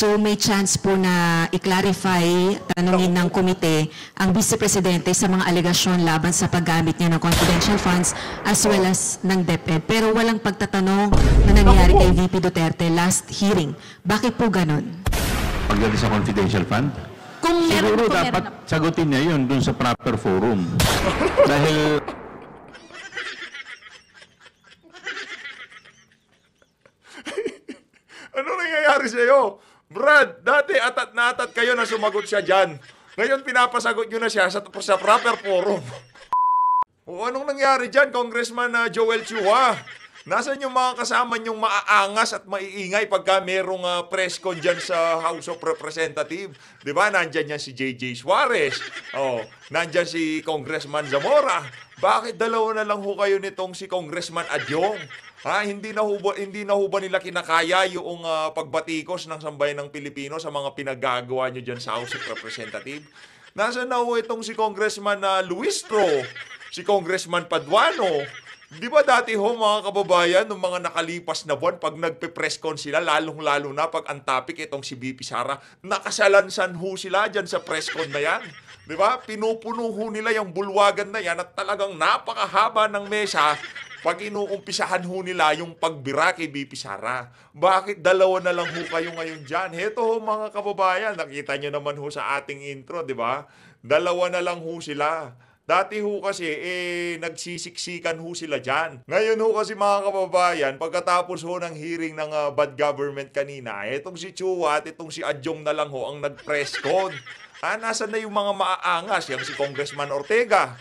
So may chance po na i-clarify, tanungin ng komite ang Vice Presidente sa mga alegasyon laban sa paggamit niya ng confidential funds as well as ng DepEd. Pero walang pagtatanong na nangyari kay VP Duterte last hearing. Bakit po ganon? Pagdating sa confidential fund? Kung siguro dapat sagutin niya yun dun sa proper forum. Dahil ano nangyayari sa'yo? Brad, dati atat na atat kayo na sumagot siya dyan. Ngayon pinapasagot nyo na siya sa proper forum. O anong nangyari dyan, Congressman Joel Chua? Nasaan yung mga kasama nyong maaangas at maiingay pagka merong press con dyan sa House of Representatives? Diba? Nandyan yan si J.J. Suarez. Oh, nandyan si Congressman Zamora. Bakit dalawa na lang ho kayo nitong si Congressman Adyong? Ha, hindi na ho ba nila kinakaya yung pagbatikos ng sambayan ng Pilipino sa mga pinagagawa nyo dyan sa House of Representatives? Nasaan na ho itong si Congressman Luistro, si Congressman Paduano? Di ba dati ho mga kababayan, nung mga nakalipas na buwan, pag nagpe-press con sila, lalong-lalo na pag ang topic itong si BP Sara, nakasalansan ho sila dyan sa press con na yan. Di ba? Pinupuno ho nila yung bulwagan na yan at talagang napakahaba ng mesa pag inuumpisahan ho nila yung pagbira kay BP Sara. Bakit dalawa na lang ho kayo ngayon dyan? Heto ho mga kababayan, nakita nyo naman ho sa ating intro, di ba? Dalawa na lang ho sila. Dati ho kasi, nagsisiksikan ho sila dyan. Ngayon ho kasi mga kababayan, pagkatapos ho ng hearing ng bad government kanina, itong si Chua at itong si Adyong na lang ho ang nag-press con. Nasaan na yung mga maaangas? Yung si Congressman Ortega,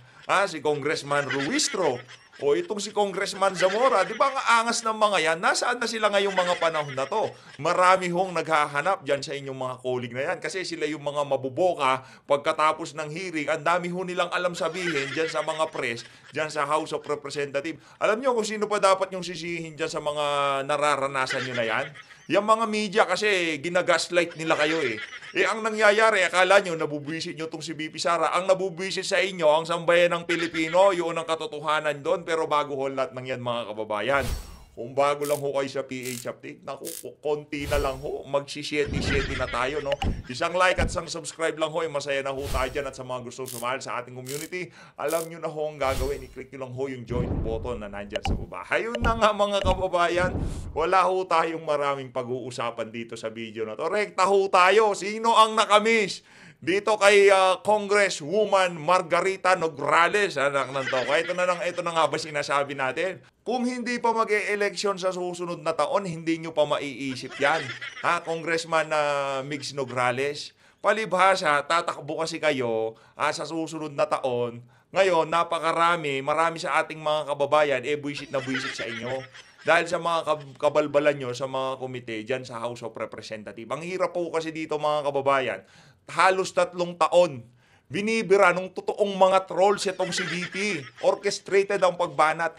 si Congressman Ruistro, o itong si Congressman Zamora, di ba ang angas ng mga yan? Nasaan na sila ngayong mga panahon na to? Marami hong naghahanap dyan sa inyong mga colleague na yan kasi sila yung mga mabuboka pagkatapos ng hearing. Ang dami ho nilang alam sabihin dyan sa mga press, dyan sa House of Representatives. Alam nyo kung sino pa dapat yung sisihin dyan sa mga nararanasan nyo na yan? Yung mga media kasi ginagaslight nila kayo eh. Ang nangyayari, akala nyo, nabubwisit nyo itong si BP Sara. Ang nabubwisit sa inyo, ang sambayan ng Pilipino, yun ang katotohanan doon. Pero bago ho lahat ng yan mga kababayan. Kung bago lang ho kayo sa PH Update, naku, konti na lang ho, magsi-sheti-sheti na tayo, no? Isang like at isang subscribe lang ho, masaya na ho tayo dyan. At sa mga gustong sumahal sa ating community, alam nyo na ho ang gagawin. I-click nyo lang ho yung join button na nandyan sa baba. Ayun na nga mga kababayan, wala ho tayong maraming pag-uusapan dito sa video na to. Rekta ho tayo, sino ang nakamiss? Dito kay Congresswoman Margarita Nograles, anak ng to. Ito na nga ba sinasabi natin? Kung hindi pa mag-e-election sa susunod na taon, hindi nyo pa maiisip yan. Congressman Migs Nograles, palibhasa, tatakbo kasi kayo sa susunod na taon. Ngayon, marami sa ating mga kababayan, buwisit na buwisit sa inyo. Dahil sa mga kabalbalan nyo sa mga komite dyan sa House of Representatives. Ang hirap po kasi dito mga kababayan, halos 3 taon, binibira nung totoong mga trolls itong si VP. Orchestrated ang pagbanat.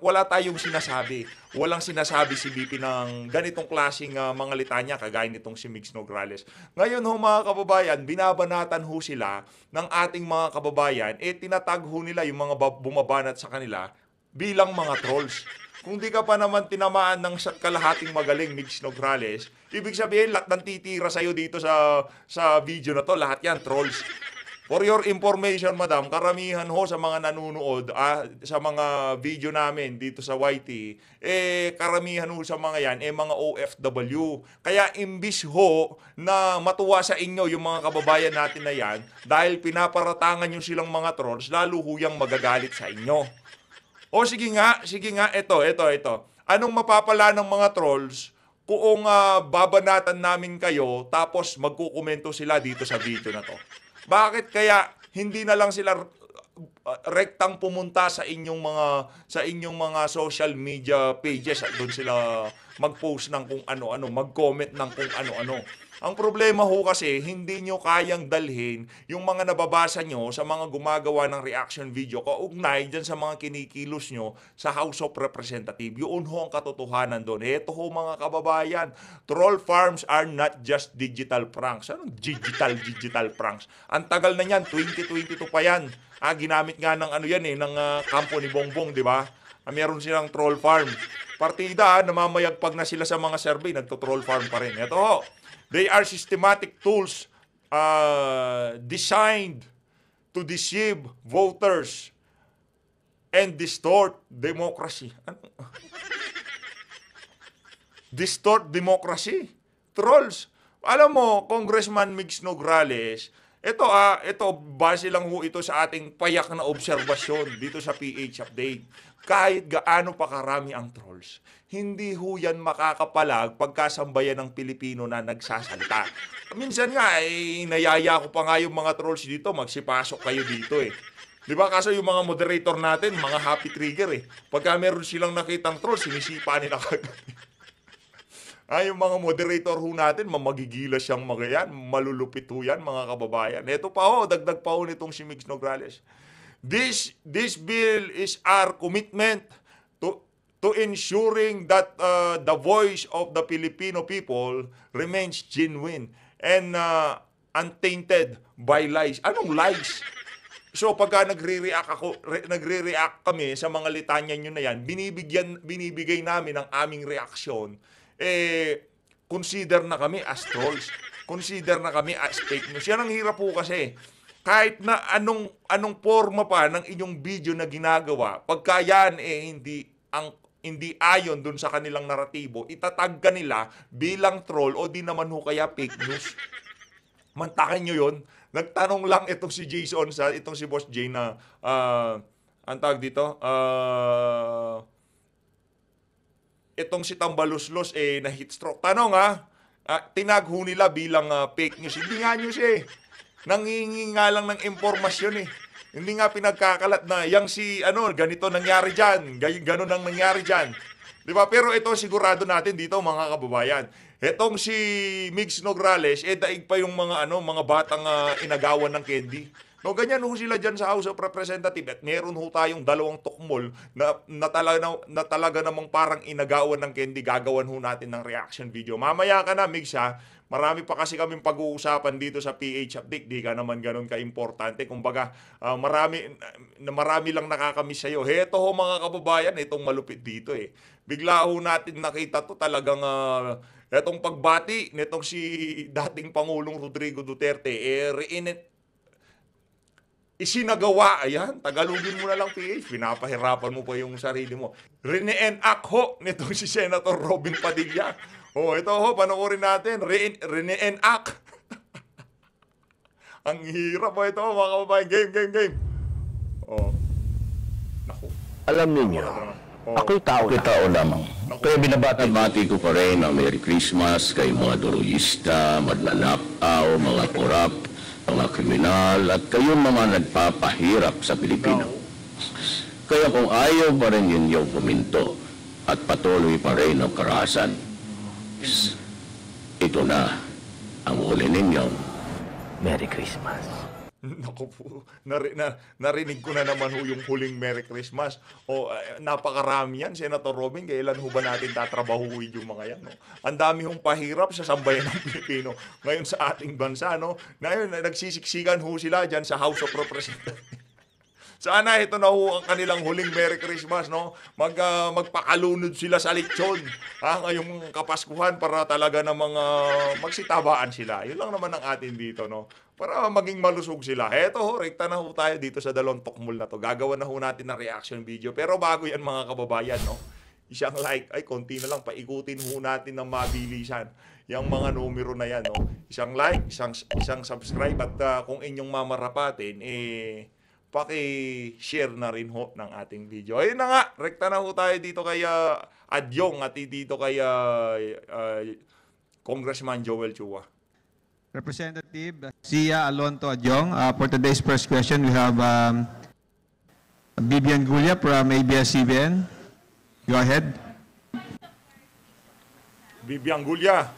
Wala tayong sinasabi. Walang sinasabi si VP ng ganitong klaseng mga litanya, kagaya nitong si Migs Nograles. Ngayon ho mga kababayan, binabanatan ho sila ng ating mga kababayan, tinatag ho nila yung mga bumabanat sa kanila bilang mga trolls. Kung di ka pa naman tinamaan ng kalahating magaling, Migs Nograles, ibig sabihin, lahat ng titira sa'yo dito sa video na to, lahat yan, trolls. For your information, madam, karamihan ho sa mga nanunood, sa mga video namin dito sa YT, karamihan ho sa mga yan, mga OFW. Kaya imbis ho na matuwa sa inyo yung mga kababayan natin na yan, dahil pinaparatangan nyo silang mga trolls, lalo ho yung magagalit sa inyo. O sige nga, ito. Anong mapapala ng mga trolls kung babanatan namin kayo tapos magkukomento sila dito sa video na to? Bakit kaya hindi na lang sila rektang pumunta sa inyong mga social media pages at doon sila mag-post ng kung ano-ano, mag-comment ng kung ano-ano? Ang problema ho kasi, hindi nyo kayang dalhin yung mga nababasa nyo sa mga gumagawa ng reaction video kaugnay dyan sa mga kinikilos nyo sa House of Representatives. Yun ho ang katotohanan doon. Ito ho mga kababayan, troll farms are not just digital pranks. Anong digital pranks? Ang tagal na yan, 2022 pa yan. Ginamit nga ng ng kampo ni Bongbong, di ba? Meron silang troll farm. Partida, namamayagpag na sila sa mga survey, nagto-troll farm pa rin. Ito ho, they are systematic tools designed to deceive voters and distort democracy. Distort democracy. Trolls. Alam mo, Congressman Migs Nograles, ito base lang ho ito sa ating payak na obserbasyon dito sa PH Update. Kahit gaano pa karami ang trolls, hindi ho yan makakapalag pagkasambayan ng Pilipino na nagsasalita. Minsan nga, nayaya ko pa nga yung mga trolls dito, magsipasok kayo dito eh. Di ba? Kaso yung mga moderator natin, mga happy trigger eh. Pagka meron silang nakitang trolls, sinisipa nila kagad. Yung mga moderator ho natin, magigilas siyang mga yan, malulupit ho yan, mga kababayan. Ito pa ho, dagdag pa ho nitong si Migs Nograles. This bill is our commitment to ensuring that the voice of the Filipino people remains genuine and untainted by lies. Anong lies? So pagka nagre-react kami sa mga litanya nyo na yan, binibigay namin ang aming reaksyon, consider na kami as trolls. Consider na kami as fake news. Yan ang hirap po kasi. Kahit na anong forma pa ng inyong video na ginagawa, pagka yan hindi ayon dun sa kanilang naratibo, itatag ka nila bilang troll o di naman ho kaya fake news. Mantakin nyo yun. Nagtanong lang itong si Jason itong si Boss Jay na ang tawag dito, itong si Tambaluslos na heat stroke. Tanong tinagho nila bilang fake news. Hindi nga news nangingi nga lang ng impormasyon Hindi nga pinagkakalat na yang si ganito nangyari diyan, ganun ang nangyari diyan. 'Di ba? Pero ito sigurado natin dito mga kababayan. Etong si Migs Nograles daig pa yung mga batang inagawan ng candy. No, ganyan ho sila dyan sa House of Representatives at meron ho tayong 2 tukmol na talaga namang parang inagawan ng candy. Gagawan ho natin ng reaction video. Mamaya ka na, Migs ha. Marami pa kasi kaming pag-uusapan dito sa PH Update. Di ka naman ganun ka-importante. Kumbaga, marami lang nakakamiss sa'yo. Heto ho mga kababayan, itong malupit dito Bigla ho natin nakita to talagang etong pagbati nitong si dating Pangulong Rodrigo Duterte. Isinagawa, ayan, Tagalogin mo na lang PH, pinapahirapan mo pa yung sarili mo. Rene-enact ho nitong si Senator Robin Padilla. Ito ho, panoorin natin, rene-enact. Ang hirap ito mga kababayan, game. Naku. Alam ninyo, ako'y tao lamang. Kaya binabati ko pa rin ang Merry Christmas kay mga duroyista, madlalakaw, mga korap, mga kriminal at kayong mga nagpapahirap sa Pilipino. Kaya kung ayaw pa rin ninyong puminto at patuloy pa rin ang karahasan, ito na ang huli ninyong Merry Christmas. Naku po, narinig ko na naman ho yung huling Merry Christmas. Napakarami yan, Senator Robin. Kailan ho ba natin tatrabahuin yung mga yan? No? Ang dami hong pahirap sa sambayan ng Pilipino ngayon sa ating bansa. No? Ngayon, nagsisiksikan ho sila dyan sa House of Representatives. Sana ito na ho ang kanilang huling Merry Christmas, no? Magpakalunod sila sa lechon, ngayong Kapaskuhan para talaga namang magsitabaan sila. Yun lang naman ang atin dito, no? Para maging malusog sila. Eto ho, rekta na ho tayo dito sa 2 tukmol na to. Gagawa na ho natin ng reaction video. Pero bago yan mga kababayan, no? Isang like, konti na lang, paikutin ho natin ng mabilisan yung mga numero na yan, no? Isang like, isang subscribe at kung inyong mamarapatin, paki-share na rin ho ng ating video. Ayun na nga, rekta na ho tayo dito kay Adyong at dito kay Congressman Joel Chua. Representative Sia Alonto Adyong. For today's first question, we have Bibian Gulia from ABS-CBN. Go ahead. Bibian Gulia.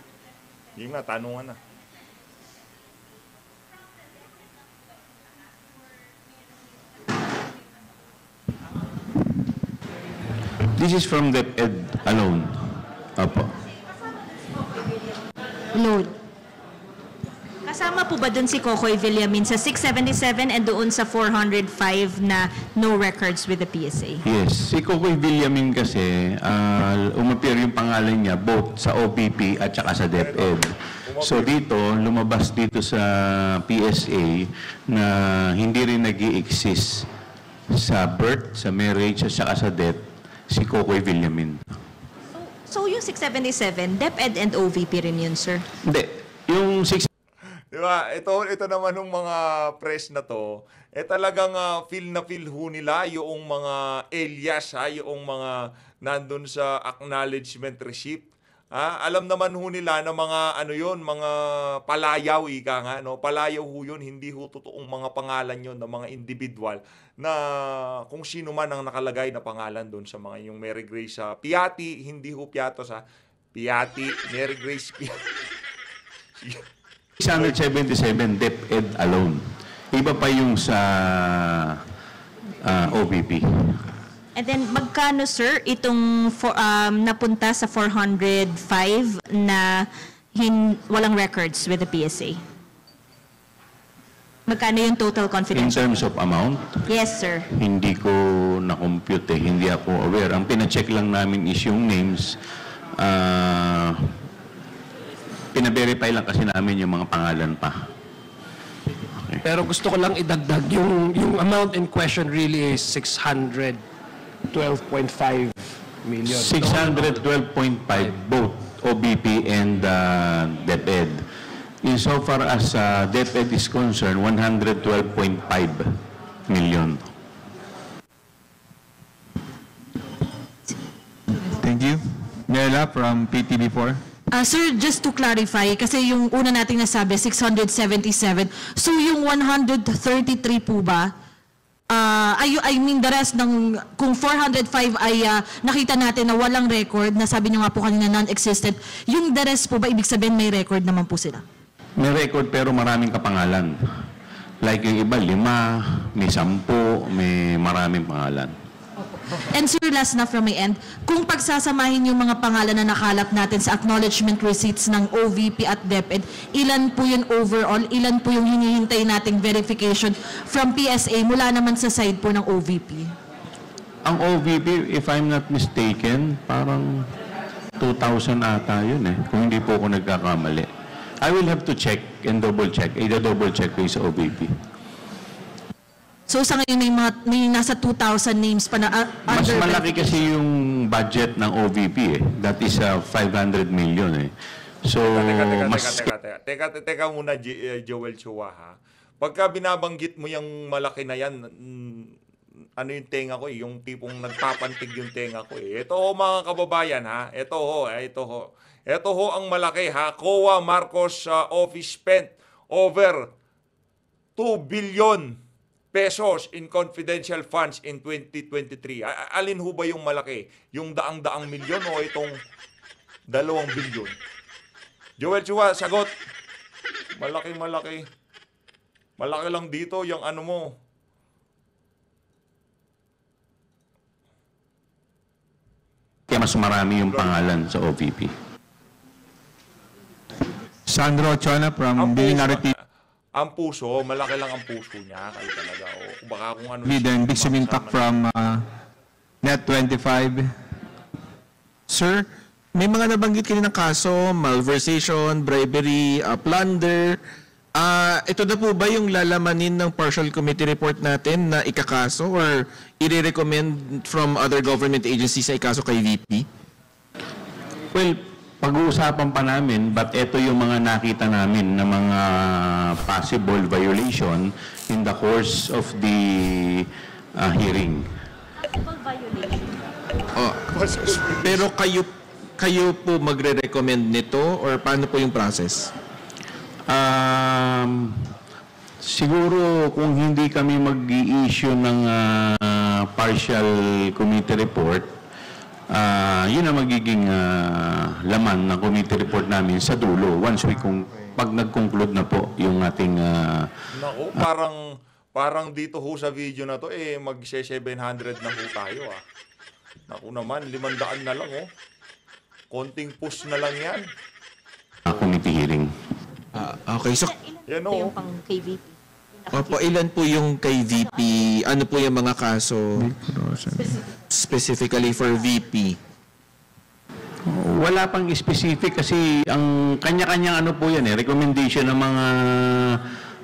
Yung na, tanungan na. This is from DepEd alone. Apo. Load. Kasama po ba dun si Cocoy Villamin sa 677 and doon sa 405 na no records with the PSA? Yes, si Cocoy Villamin kasi umapir yung pangalan niya both sa OPP at saka sa DepEd. So dito, lumabas dito sa PSA na hindi rin nag-i-exist sa birth, sa marriage at saka sa death si Cocoy Villamin. So yung 677, DepEd and OVP rin yun, sir? Hindi, yung 6 Di ba? Ito naman ng mga press na to, talagang feel na feel ho nila yung mga alias, yung mga nandun sa acknowledgement receipt. Alam naman ho nila na mga mga palayaw, ika nga, no? Palayaw ho yun, hindi ho totoong mga pangalan yun ng mga individual na kung sino man ang nakalagay na pangalan doon sa mga yung Mary Grace Piatti, hindi ho Piato sa Piatti, Mary Grace Piatti. 677 DepEd alone. Iba pa yung sa OVP. And then magkano, sir, itong napunta sa 405 na walang records with the PSA? Magkano yung total In confidential? terms of amount, Yes, sir. hindi ko na-compute hindi ako aware. Ang pina-check lang namin is yung names. Pina-verify lang kasi namin yung mga pangalan pa. Okay. Pero gusto ko lang idagdag, yung amount in question really is 612.5 million. 612.5 both OBP and DepEd. Insofar as DepEd is concerned, 112.5 million. Thank you. Mela from PTV4. Sir, just to clarify, kasi yung una nating nasabi, 677. So yung 133 po ba, I mean the rest ng, kung 405 ay nakita natin na walang record, na sabi niyo nga po kanina non-existent, yung the rest po ba, ibig sabihin may record naman po sila? May record pero maraming kapangalan. Like yung iba, 5, may 10, may maraming pangalan. And sir, last na from my end, kung pagsasamahin yung mga pangalan na nakalap natin sa acknowledgement receipts ng OVP at DepEd, ilan po yun overall? Ilan po yung hinihintay nating verification from PSA mula naman sa side po ng OVP? Ang OVP, if I'm not mistaken, parang 2,000 ata yun kung hindi po ako nagkakamali. I will have to check and double check. Double check ko sa OVP. So sa ngayon may nasa 2,000 names pa na Mas under malaki kasi yung budget ng OVP That is 500 million So, Teka muna, Joel Chua, ha? Pagka binabanggit mo yung malaki na yan, ano yung tenga ko yung tipong nagpapantig yung tenga ko Ito ho mga kababayan, ha? Ito ho. Ito ho ang malaki, ha? COA Marcos office spent over 2 billion pesos in confidential funds in 2023. Alin ho ba yung malaki? Yung daang-daang milyon o itong 2 bilyon? Joel Chua, sagot. Malaki. Malaki lang dito yung ano mo. Kaya mas marami yung pangalan sa OVP. Sandro Chona from Bilinari TV. Ang puso, malaki lang ang puso niya. Kaya talaga, baka kung ano... Then Big Simintak from Net25. Sir, may mga nabanggit kanina kaso, malversation, bribery, plunder. Ito na po ba yung lalamanin ng partial committee report natin na ikakaso or i-recommend from other government agencies sa ikaso kay VP? Well, pag-uusapan pa namin, but ito yung mga nakita namin na mga possible violation in the course of the hearing. Pero kayo po magre-recommend nito or paano po yung process? Siguro kung hindi kami mag-i-issue ng partial committee report, yun ang magiging laman ng committee report namin sa dulo once pag nag-conclude na po yung ating Naku, parang dito ho sa video na to mag-700 na ho tayo Naku naman, 500 na lang Konting push na lang yan. committee hearing. Okay, so Yan Ito yung o. pang KVP. Opo, ilan po yung kay VP? Ano po yung mga kaso specifically for VP? Wala pang specific kasi ang kanya-kanyang ano po yan recommendation ng mga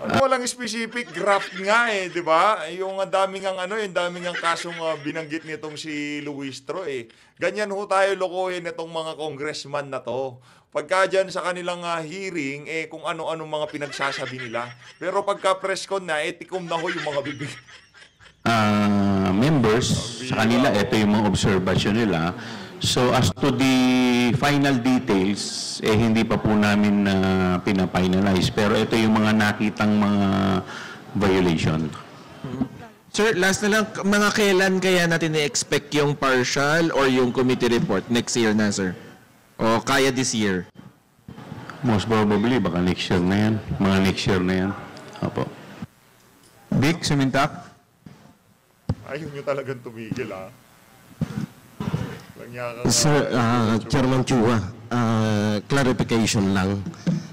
Walang specific graph nga di ba? Yung daming ang yung daming ang kasong binanggit nitong si Luistro Ganyan ho tayo lokohin itong mga congressman na to. Pagka dyan sa kanilang hearing, kung ano-ano mga pinagsasabi nila. Pero pagka press con na, tikom na ho yung mga bibig. members sa kanila, ito yung mga observation nila. So as to the final details, hindi pa po namin pina-finalize. Pero ito yung mga nakitang mga violation. Sir, last na lang, mga kailan kaya natin i-expect yung partial or yung committee report? Next year na, sir? O kaya this year? Most probably, baka next year na yan. Mga next year na yan. Opo. Vic Sumintak. Ayaw nyo talagang tumigil, Sir, Chairman Chua, clarification lang.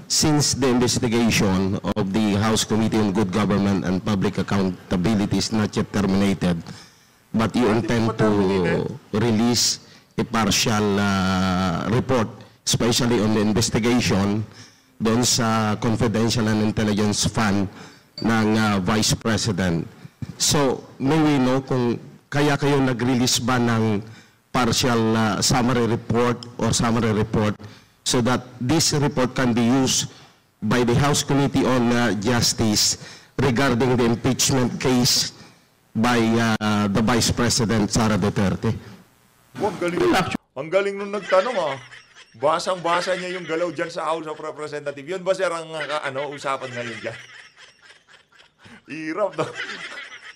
Since the investigation of the House Committee on Good Government and Public Accountability is not yet terminated, but you intend to release a partial report, especially on the investigation doon sa Confidential and Intelligence Fund ng Vice President. So, may we know kung kaya kayo nag-release ba ng partial summary report or summary report so that this report can be used by the House Committee on Justice regarding the impeachment case by the Vice President Sara Duterte? Ang galing nung nagtanong Basang-basa niya yung galaw dyan sa House of Representatives. Yun ba sir ang usapan ngayon dyan? Hirap na.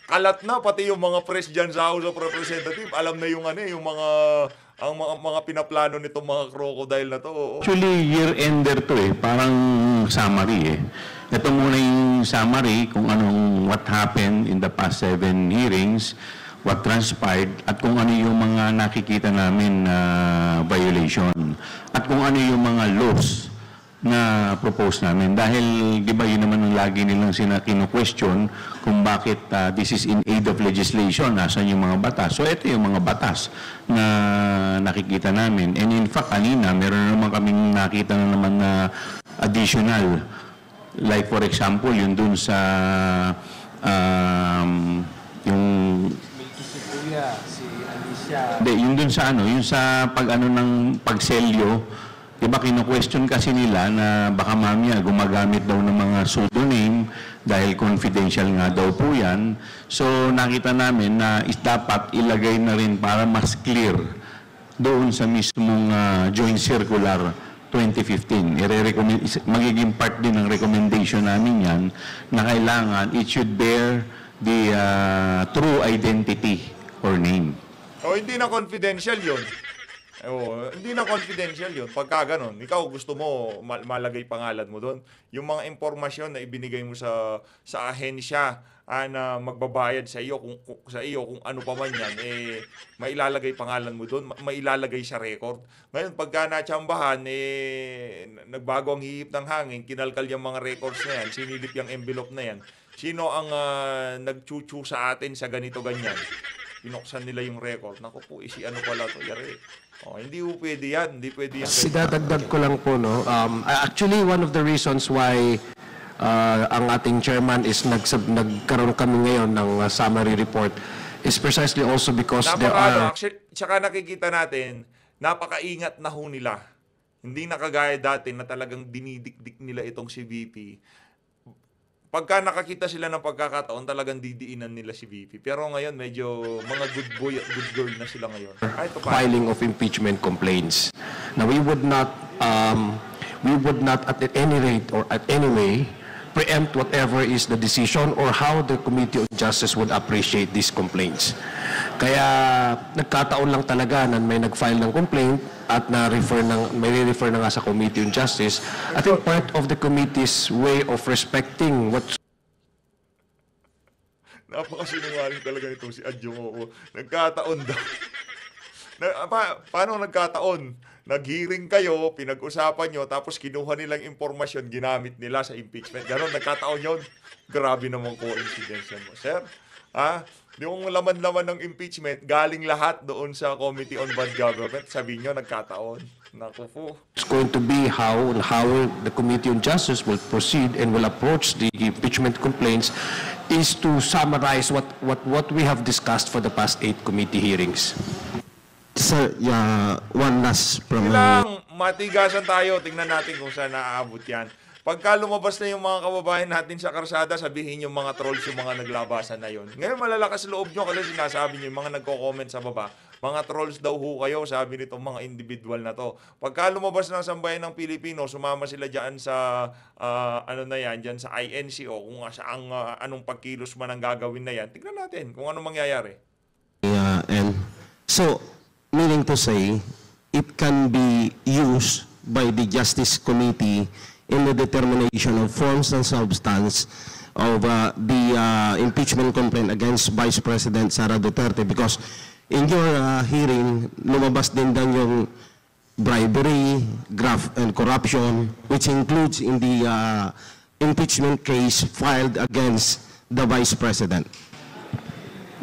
Kalat na pati yung mga press dyan sa House of Representatives. Alam na yung mga pinaplano nitong mga crocodile na to. Actually, year-ender to parang summary Ito muna yung summary kung what happened in the past 7 hearings, what transpired, at kung ano yung mga nakikita namin na violation. At kung ano yung mga laws na propose namin. Dahil, di ba, yun naman ang lagi nilang kino-question kung bakit this is in aid of legislation, nasan yung mga batas. So, ito yung mga batas na nakikita namin. And in fact, kanina, meron naman kaming nakita na naman na additional. Like, for example, yun dun sa yung yun dun sa yung sa ng pagselyo. Diba, kino-question kasi nila na baka mamaya gumagamit daw ng mga pseudonym dahil confidential nga daw po yan. So, nakita namin na dapat ilagay na rin para mas clear doon sa mismong Joint Circular 2015. Magiging part din ng recommendation namin yan na kailangan it should bear the true identity or name. Hindi na confidential yun. Hindi na confidential yun. Pagka ganun, ikaw gusto mo malagay pangalan mo doon. Yung mga impormasyon na ibinigay mo sa ahensya na magbabayad sa iyo kung ano pa man yan, mailalagay pangalan mo doon, mailalagay sa record. Ngayon, pagka natsambahan, nagbago ang hihip ng hangin, kinalkal yung mga records na yan, sinilip yung envelope na yan. Sino ang nagchuchu sa atin sa ganito-ganyan? Pinuksan nila yung record. Naku po, ano pala to, yari. Hindi po pwede yan. Hindi pwede yan. Sidadagdag ko lang po, actually, one of the reasons why ang ating chairman is nagkaroon kami ngayon ng summary report is precisely also because there are... Tsaka nakikita natin, napakaingat na ho nila. Hindi na kagaya dati na talagang dinidikdik nila itong si VP. Pagka nakakita sila ng pagkakataon, talagang didiinan nila si VP. Pero ngayon, medyo mga good boy at good girl na sila ngayon. Filing of impeachment complaints. Now, we would not at any rate or at any way preempt whatever is the decision or how the Committee on Justice would appreciate these complaints. Kaya nagkataon lang talaga na may nag-file ng complaint at may re-refer na nga sa Committee on Justice. I think part of the committee's way of respecting what... Napakasinungaling talaga nitong si Adjong. Nagkataon daw. Paano nagkataon? nag-hearing kayo, pinag-usapan nyo, tapos kinuha nilang impormasyon, ginamit nila sa impeachment. Ganon, nagkataon yun. Grabe naman coincidence yan mo, sir. Yung laman-laman ng impeachment, galing lahat doon sa Committee on Bad Government. Sabihin nyo, nagkataon. Naku po. It's going to be how the Committee on Justice will proceed and will approach the impeachment complaints is to summarize what we have discussed for the past 8 committee hearings. Sir, one last from... Ilang matigasan tayo, tingnan natin kung saan naaabot yan. Pagka lumabas na yung mga kababayan natin sa karsada, sabihin yung mga trolls, yung mga naglabasan na yun. Ngayon malalakas loob nyo kasi sinasabi nyo, yung mga nagko-comment sa baba, mga trolls daw ho kayo, sabi nitong mga individual na to. Pagka lumabas na sa sambayan ng Pilipino, sumama sila dyan sa, dyan sa INC o kung saang anong pagkilos man ang gagawin na yan. Tignan natin kung ano mangyayari. And so, meaning to say, it can be used by the Justice Committee in the determination of forms and substance of the impeachment complaint against Vice President Sara Duterte, because in your hearing, lumabas din yung bribery, graft, and corruption, which includes in the impeachment case filed against the Vice President.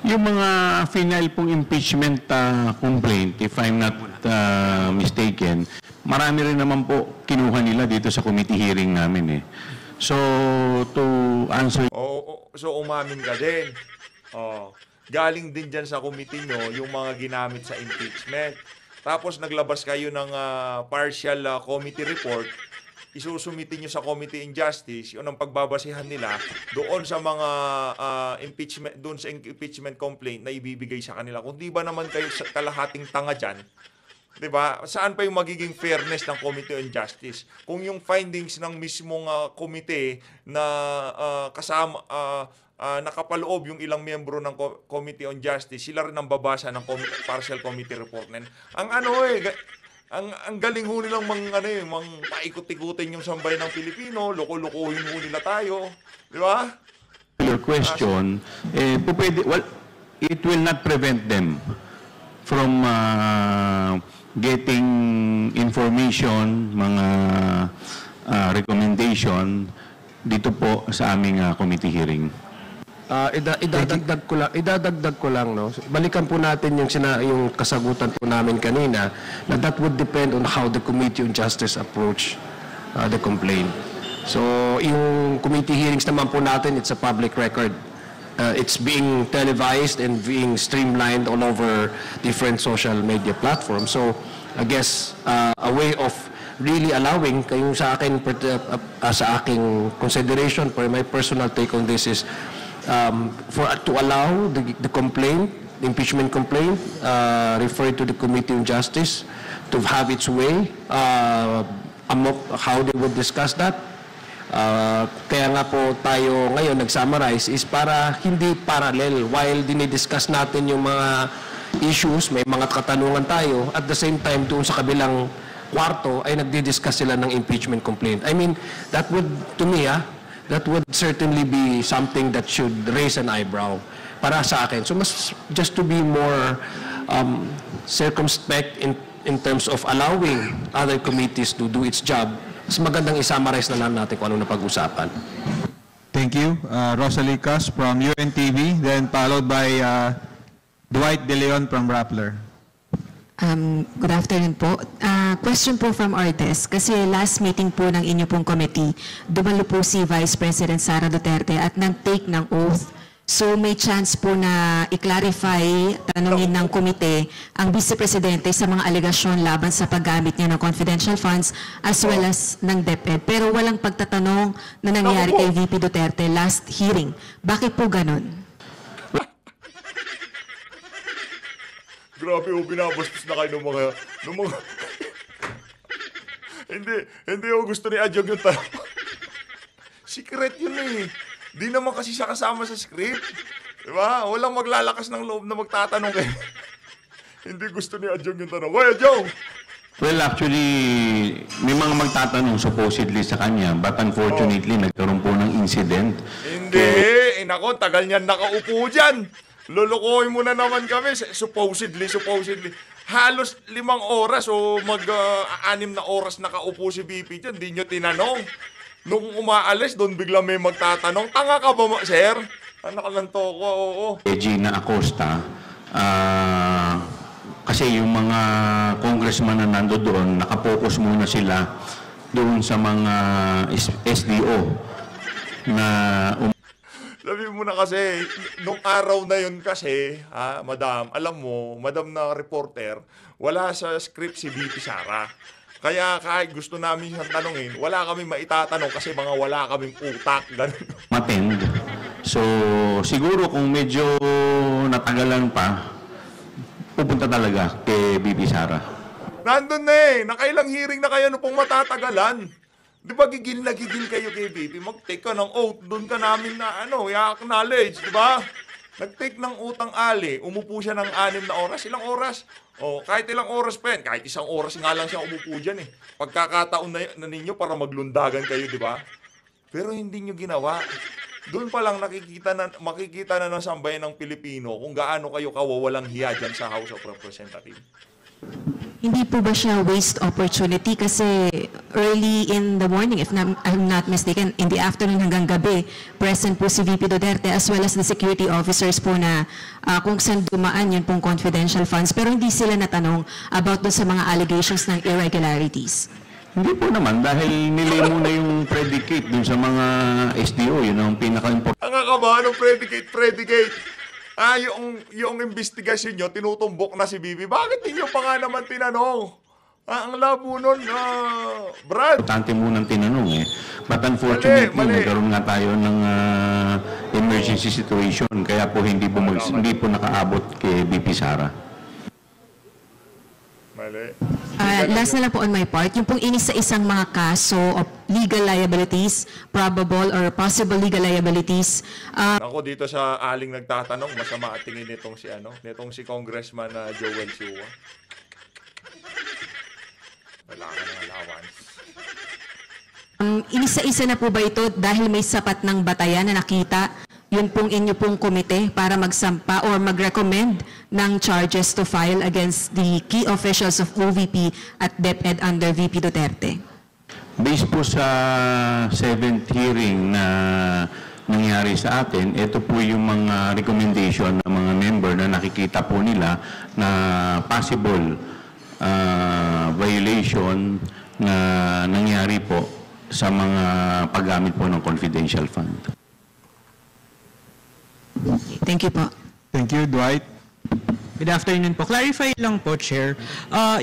Yung mga final pong impeachment complaint, if I'm not mistaken, marami rin naman po kinuha nila dito sa committee hearing namin eh. So, to answer... So umamin ka din. Galing din dyan sa committee nyo yung mga ginamit sa impeachment. Tapos naglabas kayo ng partial committee report, isusumitin nyo sa Committee on Justice, yun ang pagbabasihan nila doon sa mga impeachment, doon sa impeachment complaint na ibibigay sa kanila. Kung di ba naman kayo sa kalahating tanga dyan, di ba? Saan pa yung magiging fairness ng Committee on Justice? Kung yung findings ng mismong committee na kasama, nakapaloob yung ilang miyembro ng Committee on Justice, sila rin ang babasa ng partial committee report. Ang galing ho nilang paikot-ikutin yung sambayan ng Pilipino, loko-lokohin ho nila tayo. Di ba? Your question, it will not prevent them from getting information, mga recommendation dito po sa aming committee hearing. Idadagdag ko lang, no. Balikan po natin yung kasagutan po namin kanina, na that would depend on how the Committee on Justice approach the complaint. So, yung committee hearings naman po natin, it's a public record. It's being televised and being streamlined all over different social media platforms. So, I guess a way of really allowing kayong sa aking consideration, for my personal take on this is to allow the complaint, the impeachment complaint, referred to the Committee on Justice to have its way, how they would discuss that. Kaya nga po tayo ngayon nag-summarize is para hindi parallel while dinidiscuss natin yung mga issues, may mga katanungan tayo, at the same time doon sa kabilang kwarto ay nagdi-discuss sila ng impeachment complaint. I mean, that would, to me, that would certainly be something that should raise an eyebrow para sa akin. So just to be more circumspect in terms of allowing other committees to do its job, mas magandang i-summarize na lang natin kung ano na pag-usapan. Thank you. Rosalie Cas from UNTV, then followed by Dwight De Leon from Rappler. Good afternoon po. Question po from our desk. Kasi last meeting po ng inyo pong committee, dumalo po si Vice President Sara Duterte at nag-take ng oath. So may chance po na i-clarify, tanungin ng komite ang Vice Presidente sa mga alegasyon laban sa paggamit niya ng confidential funds as well as ng DepEd. Pero walang pagtatanong na nangyari kay VP Duterte last hearing. Bakit po ganon? Grabe o, binabastos na kayo ng mga... hindi o gusto ni Adjong yung tanong. Secret yun eh. Di naman kasi siya kasama sa script. Diba? Walang maglalakas ng loob na magtatanong eh. Hindi gusto ni Adjong yung tanong. Hoy, Adjong! Well, actually, may mga magtatanong supposedly sa kanya, but unfortunately, nagkaroon po ng incident. Hindi! Nako, tagal niyan nakaupo dyan. Lulukoy mo na naman kami. Supposedly. halos 5 oras o 6 na oras nakaupo si VP dyan, di nyo tinanong. Nung umaalis, doon bigla may magtatanong, tanga ka ba, sir? Anak ka lang toko, oo. Gina Acosta, kasi yung mga congressman na nando doon, nakapokus muna sila doon sa mga SDO na Sabi mo na kasi, nung araw na yun kasi, madam, alam mo, madam na reporter, wala sa script si VP Sara. Kaya kahit gusto namin siyang tanongin, wala kami maitatanong kasi mga wala kaming utak. matend. So, siguro kung medyo natagalan pa, pupunta talaga kay VP Sara. Nandun na nakailang hearing na kayo nung pong matatagalan. Di ba gigil na gigil kayo kay VP? Mag-take ka ng oath, doon ka namin na i-acknowledge, di ba? Nag-take ng utang ali, umupo siya ng 6 na oras. Ilang oras? Kahit ilang oras pa yan, kahit 1 oras nga lang siya umupo dyan Pagkakataon na ninyo para maglundagan kayo, di ba? Pero hindi nyo ginawa. Doon pa lang makikita na ng sambayan ng Pilipino kung gaano kayo kawawalang hiya dyan sa House of Representatives. Hindi po ba siya waste opportunity kasi early in the morning, if I'm not mistaken, in the afternoon hanggang gabi, present po si VP Duterte as well as the security officers po na kung saan dumaan yun pong confidential funds, pero hindi sila natanong about dun sa mga allegations ng irregularities. Hindi po naman, dahil nilay mo na yung predicate dun sa mga SDO, yun ang pinaka-important. Ang kakabahan ng predicate. Yung investigasyon nyo, tinutumbok na si Bibi. Bakit ninyo pa nga naman tinanong? Ang labo nun, Brad. Importante munang tinanong But unfortunately, nagkaroon nga tayo ng emergency situation. Kaya po hindi po nakaabot kay VP Sara. Mali. Last na lang po on my part, yung pong inisa-isang mga kaso of legal liabilities, probable or possible legal liabilities. Ako dito sa aling nagtatanong, masama at tingin nitong si Congressman Joel Chua. Wala ka ng allowance. Inisa-isa na po ba ito dahil may sapat ng batayan na nakita yun pong inyo pong komite para magsampa or mag-recommend ng charges to file against the key officials of OVP at DepEd under VP Duterte? Based po sa 7th hearing na nangyari sa atin, ito po yung mga recommendation ng mga member na nakikita po nila na possible violation na nangyari po sa mga paggamit po ng confidential fund. Thank you po. Thank you, Dwight. Good afternoon po. Clarify lang po, Chair.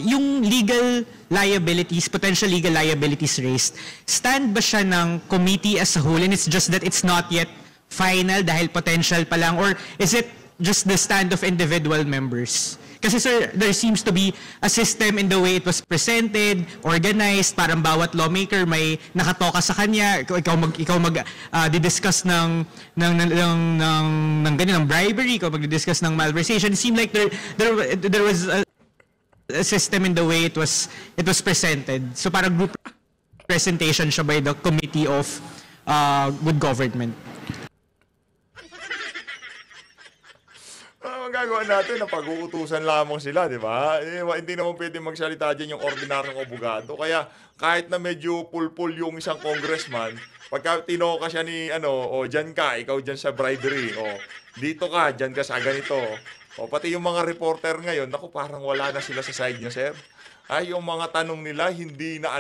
Yung legal liabilities, potential legal liabilities raised, stand ba siya ng committee as a whole and it's just that it's not yet final dahil potential pa lang, or is it just the stand of individual members? Kasi sir, there seems to be a system in the way it was presented, organized, parang bawat lawmaker may nakatoka sa kanya, ikaw di-discuss ng ganyan, ng bribery, ikaw mag-discuss ng malversation. It seemed like there was a system in the way it was presented. So parang group presentation siya by the Committee of Good Government. Magagawa natin na pag-uutusan lamang sila, di ba? Hindi naman pwede magsalita dyan yung ordinaryong abogado. Kaya kahit na medyo pulpul yung isang congressman, pagka tinoka siya ni, dyan ka, ikaw dyan sa bribery, dito ka, dyan ka sa ganito. Pati yung mga reporter ngayon, naku, parang wala na sila sa side niya, sir. Yung mga tanong nila, hindi na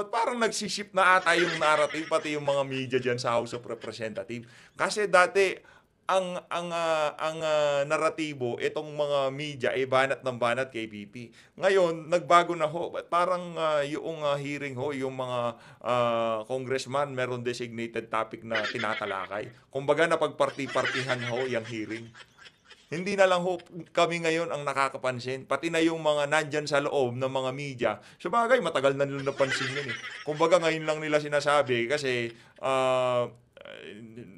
parang nagsiship na ata yung narrative, pati yung mga media dyan sa House of Representatives. Kasi dati, ang naratibo, itong mga media ay banat ng banat kay VP. Ngayon, nagbago na ho. Parang yung hearing ho, yung mga congressman, meron designated topic na tinatalakay. Kumbaga, napagparti-partihan ho yung hearing. Hindi na lang ho kami ngayon ang nakakapansin. Pati na yung mga nandyan sa loob ng mga media. Sabagay, matagal na nila napansin yun. Kumbaga, ngayon lang nila sinasabi kasi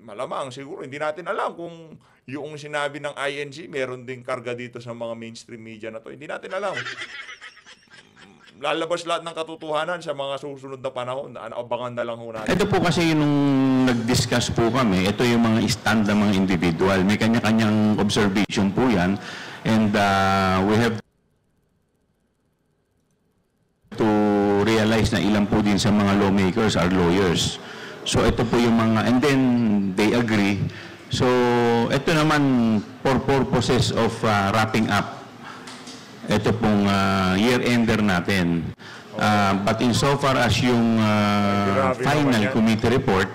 malamang siguro hindi natin alam kung yung sinabi ng INC meron ding karga dito sa mga mainstream media na to. Hindi natin alam. Lalabas lahat ng katotohanan sa mga susunod na panahon. Abangan na lang ho natin. Ito po kasi nung nag-discuss po kami, ito yung mga stand ng mga individual. May kanya-kanyang observation po yan. And we have na ilan po din sa mga lawmakers are lawyers. So ito po yung mga, and then they agree. So ito naman for purposes of wrapping up, ito pong year-ender natin. But insofar as yung final committee report,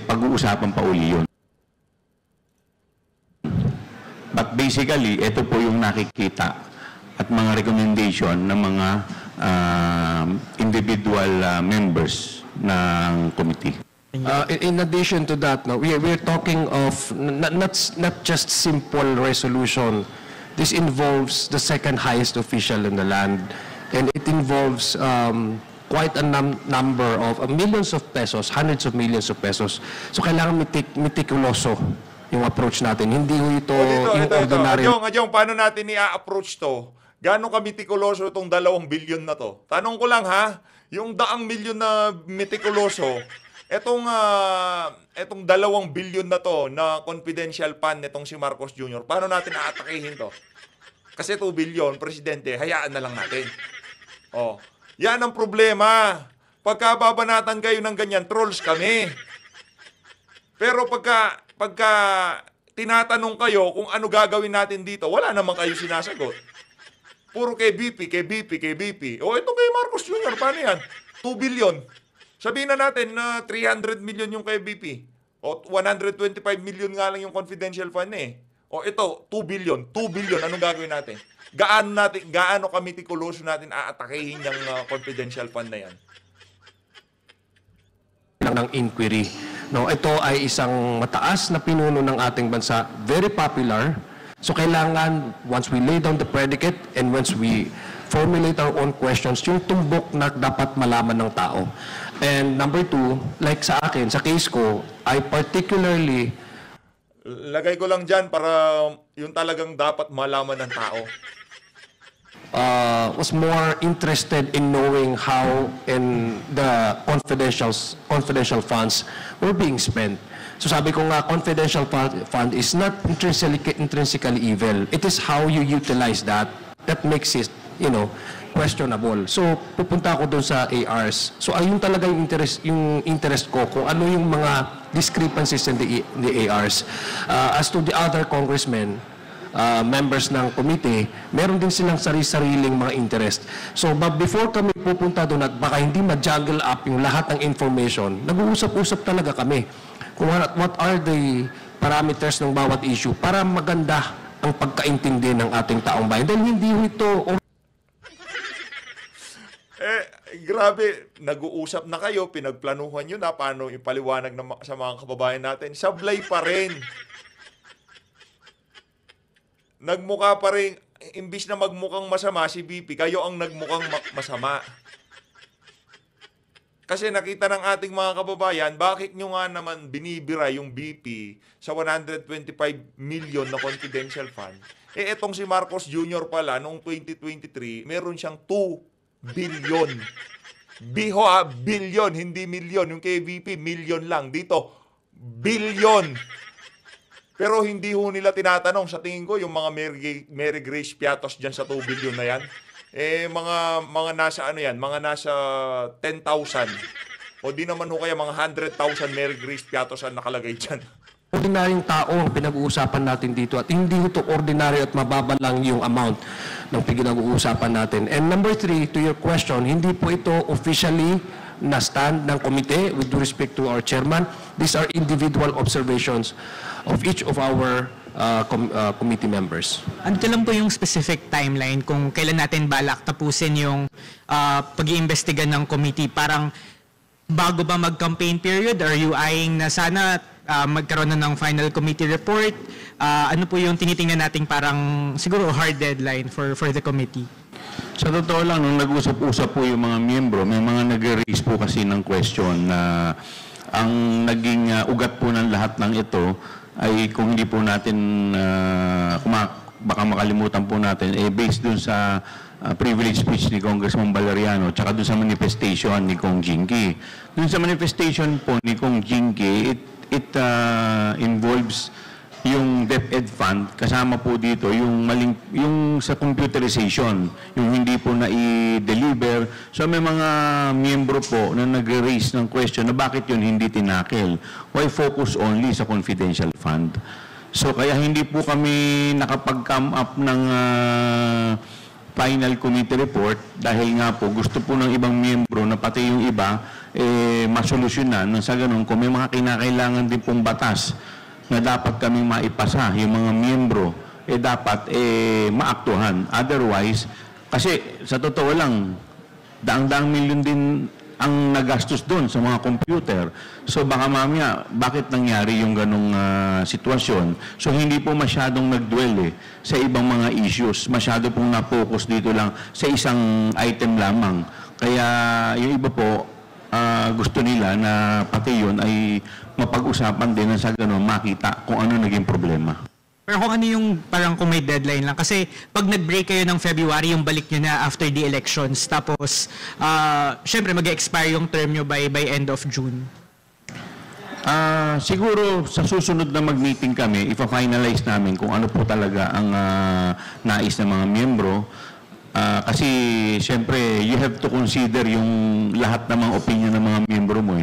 pag-uusapan pa uli yun. But basically, ito po yung nakikita at mga recommendation ng mga individual members ng committee. In addition to that, no, we're talking of not just simple resolution. This involves the second highest official in the land, and it involves quite a number of millions of pesos, hundreds of millions of pesos. So kailangan meticuloso yung approach natin. Hindi ito yung ordinary. Adjong, paano natin i-approach to? Gaano ka metikuloso itong 2 billion na to? Tanong ko lang ha, yung 100 milyon na metikuloso, etong 2 billion na to na confidential fund nitong si Marcos Jr., paano natin aatakihin to? Kasi 2 billion, presidente, hayaan na lang natin. Oh, yan ang problema. Pagka babanatan kayo ng ganyan, trolls kami. Pero pagka tinatanong kayo kung ano gagawin natin dito, wala naman kayo sinasagot. Puro kay BP. O ito kay Marcos Jr., paano yan? 2 billion. Sabihin na natin na 300 million yung kay BP. O 125 million nga lang yung confidential fund eh. O ito, 2 billion. 2 billion, anong gagawin natin? Gaano kamitikuloso natin aatakihin yung confidential fund na yan? Ng inquiry. No, ito ay isang mataas na pinuno ng ating bansa, very popular. So kailangan, once we lay down the predicate and once we formulate our own questions, yung tumbok na dapat malaman ng tao. And number 2, like sa akin, sa case ko, I particularly... Lagay ko lang dyan para yung talagang dapat malaman ng tao. Was more interested in knowing how in the confidential funds were being spent. So sabi ko nga, confidential fund is not intrinsically evil. It is how you utilize that makes it, questionable. So pupunta ako doon sa ARs. So ayun talaga yung interest ko kung ano yung mga discrepancies in the ARs. As to the other congressmen, members ng committee, meron din silang sariling mga interest. So, but before kami pupunta doon at baka hindi ma-juggle up yung lahat ng information, nag-uusap-usap talaga kami kung what are the parameters ng bawat issue para maganda ang pagkaintindi ng ating taong bayan. Dahil hindi ito... Grabe, nag-uusap na kayo, pinagplanuhan nyo na paano ipaliwanag sa mga kababayan natin. Sablay pa rin. Nagmukha pa rin, imbis na magmukhang masama si BP, kayo ang nagmukhang masama. Kasi nakita ng ating mga kababayan, bakit nyo nga naman binibira yung BP sa 125 million na confidential fund? Etong si Marcos Jr. pala, noong 2023, meron siyang 2 billion. Billion, hindi million. Yung kay BP, million lang. Dito, billion. Pero hindi ho nila tinatanong. Sa tingin ko, yung mga Mary Grace Piatos dyan sa 2 billion na yan, mga nasa ano yan, mga nasa 10,000. O di naman ho kaya mga 100,000 Mary Grace Piatos ang nakalagay dyan. Ordinaryong tao ang pinag-uusapan natin dito at hindi ito ordinary at mababa lang yung amount ng pinag-uusapan natin. And number 3, to your question, hindi po ito officially na stand ng komite with respect to our chairman. These are individual observations of each of our committee members. Ano lang po yung specific timeline kung kailan natin balak tapusin yung pag-iimbestiga ng committee? Parang bago ba mag-campaign period? Are you eyeing na sana magkaroon na ng final committee report? Ano po yung tinitingnan nating parang siguro hard deadline for the committee? Sa totoo lang, nung nag-usap-usap po yung mga miyembro, may mga nag-raise po kasi ng question na ang naging ugat po ng lahat ng ito ay kung hindi po natin, baka makalimutan po natin, based dun sa privilege speech ni Congressman Valeriano tsaka dun sa manifestation ni Kong Jinky. Dun sa manifestation po ni Kong Jinky, it involves yung DepEd Fund, kasama po dito yung sa computerization, yung hindi po na i-deliver. So may mga miyembro po na nag-raise ng question na bakit yun hindi tinakil. Why focus only sa confidential fund? So kaya hindi po kami nakapag-come up ng final committee report dahil nga po gusto po ng ibang miyembro na pati yung iba masolusyonan nang sa ganun kung may mga kinakailangan din pong batas na dapat kaming maipasa, yung mga miyembro, dapat maaktuhan. Otherwise, kasi sa totoo lang, daang-daang milyon din ang nagastos doon sa mga computer. So baka mamaya, bakit nangyari yung ganong sitwasyon? So hindi po masyadong nagdwell sa ibang mga issues. Masyado pong na-focus dito lang sa isang item lamang. Kaya yung iba po, gusto nila na pati yun ay mapag-usapan din na sa gano'n makita kung ano naging problema. Pero kung ano yung parang kung may deadline lang. Kasi pag nag-break kayo ng February, yung balik nyo na after the elections. Tapos, syempre mag-expire yung term nyo by end of June. Siguro sa susunod na mag-meeting kami, ipa-finalize namin kung ano po talaga ang nais ng mga miyembro. Kasi siyempre, you have to consider yung lahat ng mga opinion ng mga miyembro mo .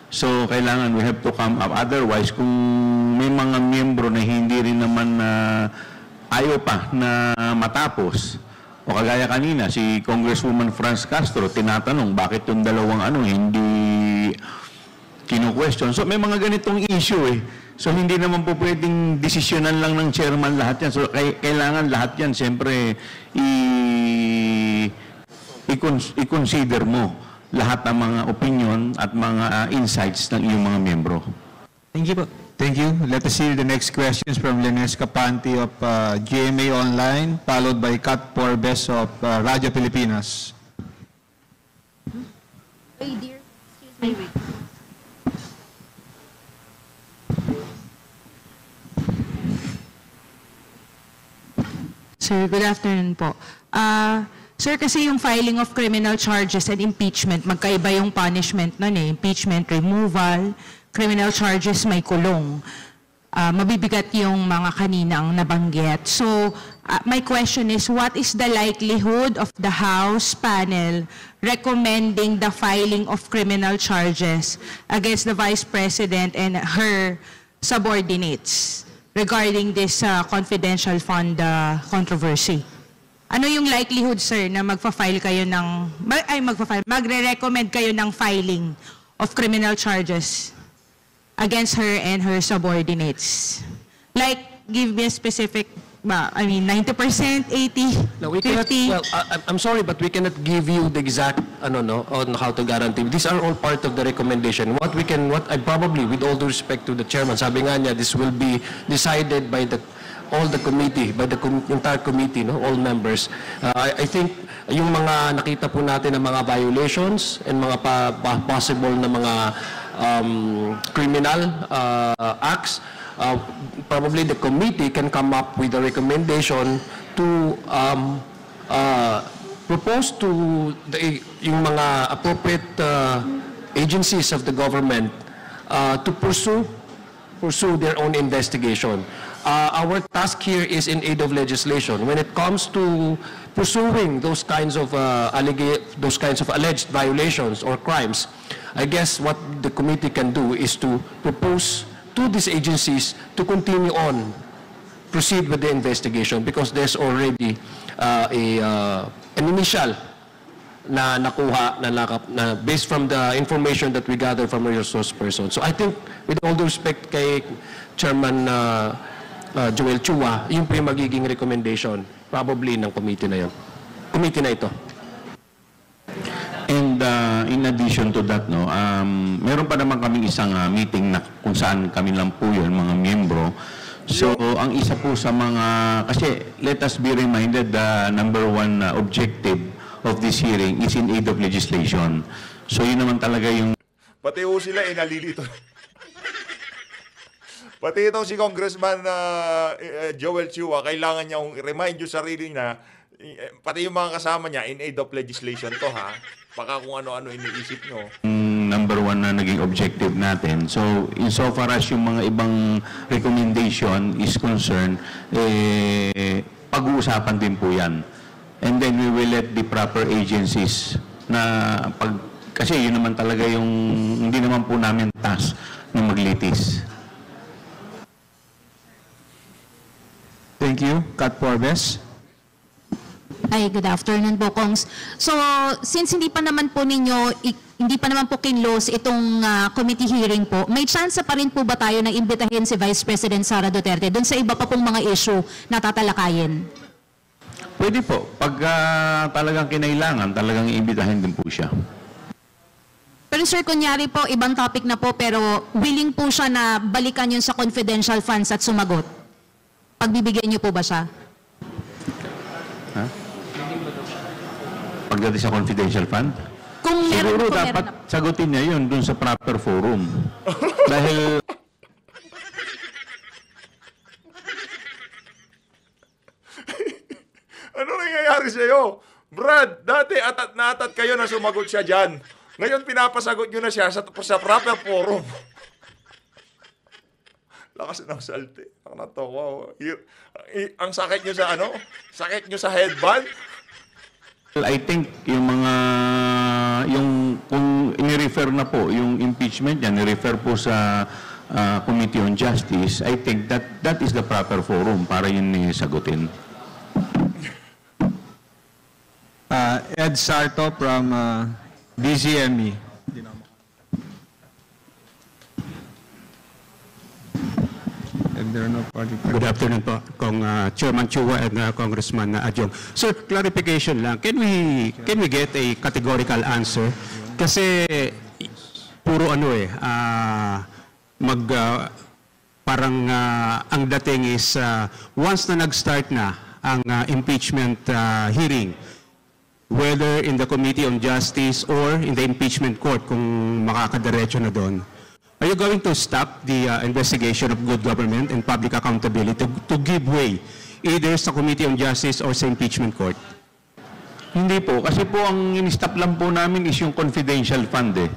So, kailangan we have to come up. Otherwise, kung may mga miyembro na hindi rin naman ayaw pa na matapos, o kagaya kanina, si Congresswoman Franz Castro, tinatanong bakit yung dalawang hindi kino-question. So, may mga ganitong issue . So, hindi naman po pwedeng desisyonan lang ng chairman lahat yan. So, kailangan lahat yan, siyempre, i-consider mo lahat ng mga opinion at mga insights ng iyong mga miyembro. Thank you po. Thank you. Let us see the next questions from Lenes Capanti of GMA Online, followed by Kat Porbes of Radyo Pilipinas. Hey dear, excuse me, wait. Sir, good afternoon po. Sir, kasi yung filing of criminal charges and impeachment, magkaiba yung punishment nun . Impeachment, removal, criminal charges, may kulong. Mabibigat yung mga kaninang nabanggit. So, my question is, what is the likelihood of the House panel recommending the filing of criminal charges against the Vice President and her subordinates regarding this confidential fund controversy? Ano yung likelihood, sir, na magfa-file kayo magre-recommend kayo ng filing of criminal charges against her and her subordinates? Like, give me a specific, 90%, 80%, No, we cannot, 50%? well, I'm sorry, but we cannot give you the exact, on how to guarantee. These are all part of the recommendation. What I probably, with all due respect to the chairman, sabi nga niya, this will be decided by all the committee, by the entire committee, all members. I think yung mga nakita po natin ng mga violations and mga possible na mga criminal acts, probably the committee can come up with a recommendation to propose to yung mga appropriate agencies of the government to pursue their own investigation. Our task here is in aid of legislation. When it comes to pursuing those kinds of alleged violations or crimes, I guess what the committee can do is to propose to these agencies to continue on, proceed with the investigation, because there's already an initial na nakuha na based from the information that we gather from a resource person. So I think, with all due respect kay Chairman Joel Chua, yun po yung magiging recommendation probably ng committee na ito. And in addition to that, meron pa naman kaming isang meeting na kung saan kami lang po yun, mga miyembro. So, ang isa po sa mga, kasi let us be reminded, the number one objective of this hearing is in aid of legislation. So, yun naman talaga yung... Pati ho sila nalilito. Pati itong si Congressman Joel Chua, kailangan niya remind yung sarili na, pati yung mga kasama niya, in aid of legislation to, ha? Baka kung ano-ano iniisip nyo. Number one na naging objective natin. So, insofar as yung mga ibang recommendation is concerned, pag-uusapan din po yan. And then we will let the proper agencies na kasi yun naman talaga yung hindi naman po namin task na maglitis. Thank you. Kat Porbes. Ay, good afternoon po, Kongs. So, since hindi pa naman po kinlose itong committee hearing po, may chance pa rin po ba tayo na imbitahin si Vice President Sara Duterte doon sa iba pa pong mga issue na tatalakayin? Pwede po. Pag talagang kinailangan, talagang iimbitahin din po siya. Pero sir, kunyari po, ibang topic na po, pero willing po siya na balikan yun sa confidential funds at sumagot. Pagbibigyan niyo po ba siya? Ha? Pagdating sa confidential fund? Kung meron siguro po, dapat sagutin niya yun dun sa proper forum. Dahil Ano nangyayari sa'yo? Brad, dati atat na atat kayo na sumagot siya dyan. Ngayon pinapasagot nyo na siya sa proper forum. Lakas ng salte. Ang natawa. Ang sakit nyo sa ano? Sakit nyo sa headband? I think kung ini-refer na po yung impeachment niya, ni-refer po sa Committee on Justice, I think that is the proper forum para yun sagutin. Ed Sarto from DZME. Good afternoon po, Kong Chairman Chua and Congressman Adjong. Sir, clarification lang. Can we get a categorical answer? Kasi puro parang ang dating is once na nag-start na ang impeachment hearing, whether in the Committee on Justice or in the impeachment court, kung makakadiretso na doon, are you going to stop the investigation of good government and public accountability to give way either sa Committee on Justice or sa impeachment court? Hindi po. Kasi po ang in-stop lang po namin is yung confidential fund eh.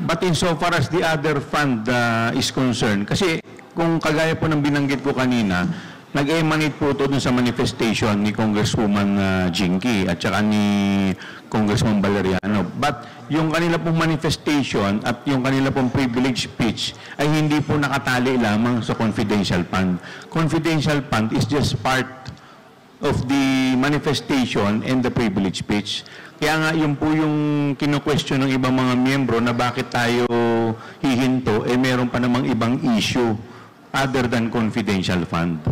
But insofar as the other fund is concerned, kasi kung kagaya po ng binanggit ko kanina, nag-emanate po ito dun sa manifestation ni Congresswoman Jinky at saka ni Congressman Valeriano. But yung kanila pong manifestation at yung kanila pong privilege speech ay hindi po nakatali lamang sa confidential fund. Confidential fund is just part of the manifestation and the privilege speech. Kaya nga yun po yung kino-question ng ibang mga miyembro na bakit tayo hihinto, meron pa namang ibang issue other than confidential fund.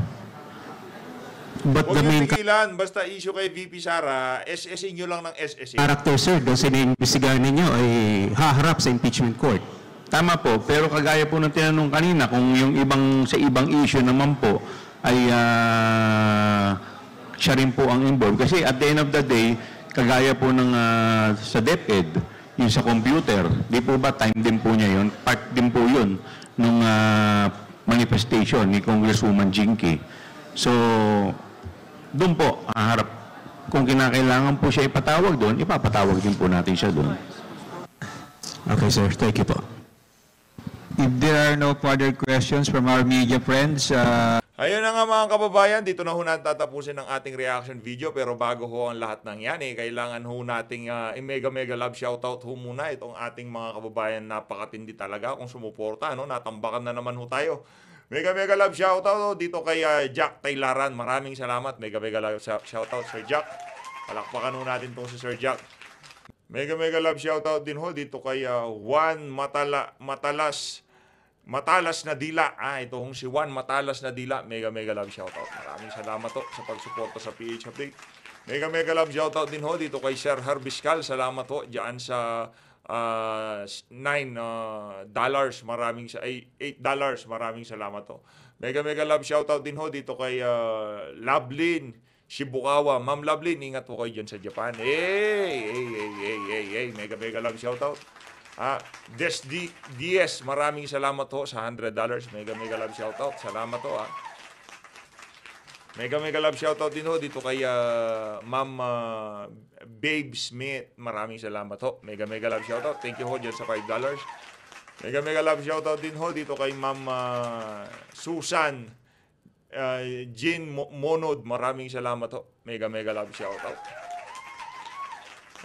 But Huwag the main nyo tigilan, basta issue kay VP Sara, SS nyo lang ng SS. character, sir, doon sinimbestigahan ninyo ay haharap sa impeachment court. Tama po, pero kagaya po ng tinanong kanina, kung yung sa ibang issue naman po ay siya rin po ang involved. Kasi at the end of the day, kagaya po ng sa DepEd, yung sa computer, di po ba time din po niya yun? Part din po yun nung manifestation ni Congresswoman Jinky. So, doon po, haharap. Kung kinakailangan po siya ipatawag doon, ipapatawag din po natin siya doon. Okay, sir. Thank you po. If there are no further questions from our media friends, Ayun na nga mga kababayan, dito na ho natin tatapusin ang ating reaction video. Pero bago ho ang lahat ng yan, kailangan ho nating mega love shoutout ho muna itong ating mga kababayan. Napakatindi talaga kung sumuporta. Natambakan na naman ho tayo. Mega love shoutout dito kay Jack Taylaran. Maraming salamat. Mega love shoutout Sir Jack. Palakpakan ho natin tong si Sir Jack. Mega love shoutout din ho dito kay Juan Matalas na Dila. Ito hong si Juan Matalas na Dila. Mega love shoutout. Maraming salamat ho sa pagsuporta sa PH Update. Mega love shoutout din ho dito kay Sir Herbiscal. Salamat ho diyan sa $9 maraming $8 maraming salamat ho. Mega love shoutout din ho dito kay Lovelyn Shibukawa. Ma'am Lovelyn, ingat po kayo dyan sa Japan. Mega love shoutout. DS, maraming salamat ho sa $100. Mega love shoutout. Salamat ho. Mega love shoutout din ho dito kay Ma'am Babe Smith. Maraming salamat ho. Mega love shoutout. Thank you ho dyan sa $5. Mega love shoutout din ho dito kay Ma'am Susan Jean Monod. Maraming salamat ho. Mega love shoutout.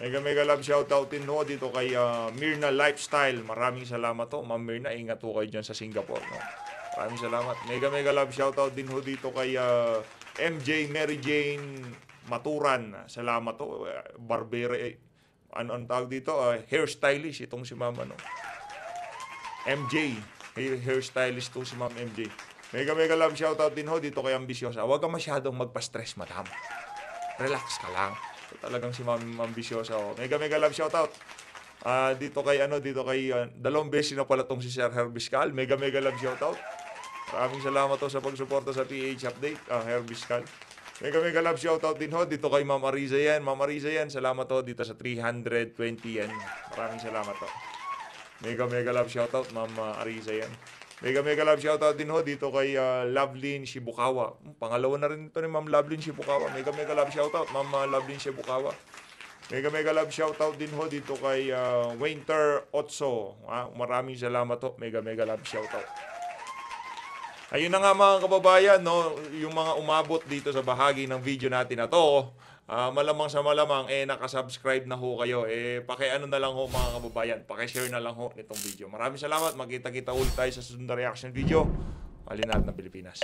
Mega love shoutout din ho dito kay Mirna Lifestyle. Maraming salamat ho. Ma'am Mirna, ingat ho kayo dyan sa Singapore. No? Maraming salamat. Mega love shoutout din ho dito kay MJ Mary Jane Maturan. Salamat ho. Barbera, ano tawag dito? Hairstylist itong si Ma'am MJ. Hairstylist to si Ma'am MJ. Mega love shoutout din ho dito kay Ambisyosa. Huwag ka masyadong magpa-stress, madam. Relax ka lang. Ito talagang si Ma'am Ambisyosa. Oh. Mega love shoutout. Dito kay dalawang beses na pala tong si Sir Herbiscal. Mega love shoutout. Maraming salamat ho sa pagsuporta sa PH Update, Herbiscal. Mega love shoutout din ho dito kay Ma'am Ariza yan. Ma'am Ariza yan, salamat ho dito sa 320 yan. Maraming salamat ho. Mega love shoutout Ma'am Ariza yan. Mega love shoutout din ho dito kay Lovelyn Shibukawa. Pangalawa na rin ito ni Ma'am Lovelyn Shibukawa. Mega love shoutout Ma'am Lovelyn Shibukawa. Mega love shoutout din ho dito kay Winter Otso. Maraming salamat ho. Mega love shoutout. Ayun na nga mga kababayan, no, yung mga umabot dito sa bahagi ng video natin na to, malamang sa malamang nakasubscribe na ho kayo. Paki-ano na lang ho mga kababayan, paki-share na lang ho nitong video. Maraming salamat. Magkita-kita ulit tayo sa susunod na reaction video. Malinat na Pilipinas.